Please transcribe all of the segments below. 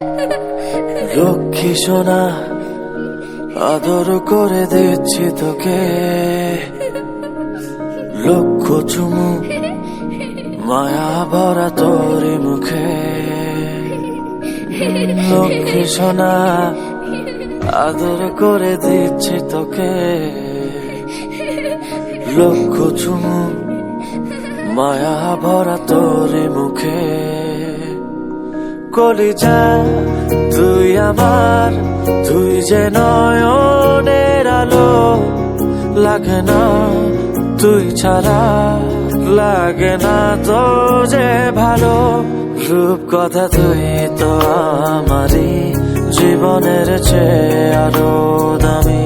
লক্ষ্মী সোনা আদর করে দিচ্ছি তোকে, লক্ষ চুমু মায়া ভরা তোরি মুখে। লক্ষ্মী সোনা আদর করে দিচ্ছি তোকে, লক্ষ চুমু মায়া ভরা তোরি মুখে। কলিজা তুই আমার, তুই যে নয়নের আলো, লাগে না তুই ছাড়া, লাগে না তো যে ভালো। রূপ কথা তুই তো আমারই জীবনের চেয়ে আরো দামি,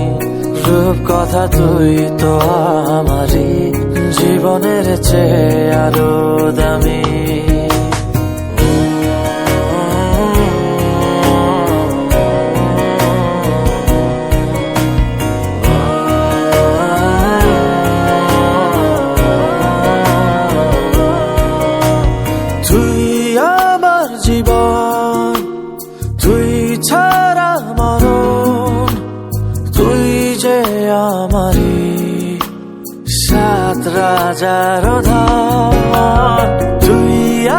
রূপ কথা তুই তো আমারই জীবনের চেয়ে আরো দামি। জীবন তুই ছাড়া মরণ, তুই যে আমারি সাত রাজার ধন। তুই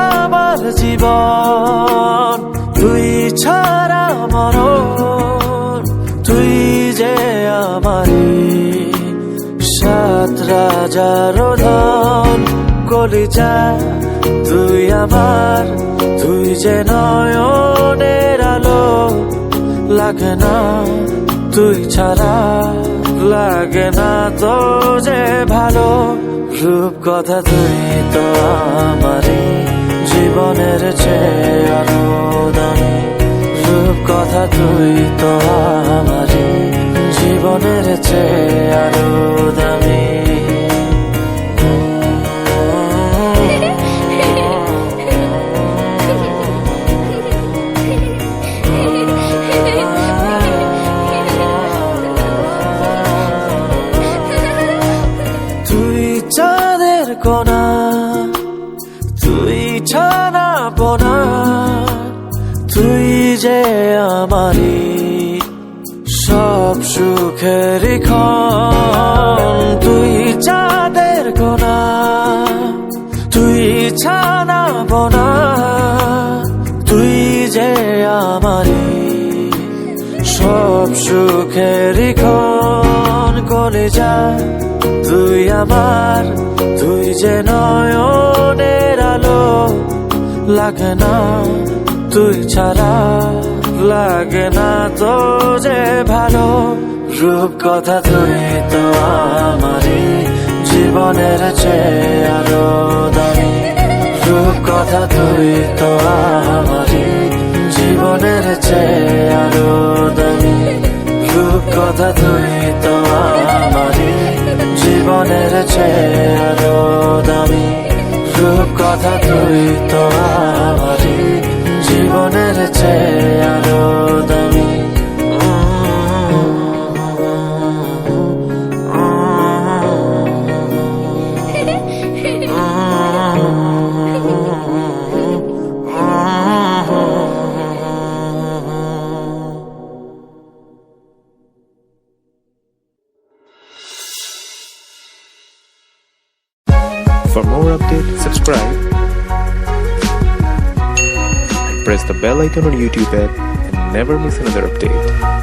আমার জীবন, তুই ছাড়া মরণ, তুই যে আমারি সাত রাজার ধন। কলিজা তুই আমার, তুই যে নয়নের আলো, লাগে না তুই ছাড়া, লাগে না তো যে ভালো। রূপ কথা তুই তো আমারই জীবনের চেয়ে আরো দামি, রূপ কথা তুই তো আমারই জীবনের চেয়ে আরো দামি। চাঁদের কোনা তুই ছানা বোনা, তুই যে আমারি সব সুখের ক্ষণ। তুই চাঁদের কোনা তুই ছানা বোনা, তুই যে আমারি সব সুখের ক্ষণ। কলিজা তুই আমার, তুই যে নয়নের আলো, লাগে না তুই ছাড়া, লাগে না তো যে ভালো। রূপ কথা তুই তো আমারই জীবনের চেয়ে আরো দামি, রূপ কথা তুই তো আমারই জীবনের চেয়ে আরো দামি, রূপ কথা তুই তো আমারই জীবনের চেয়ে আরো দামি, রূপ কথা তুই তো আমারই জীবনের চেয়ে আরো দামি। For more updates, subscribe and press the bell icon on YouTube app and never miss another update.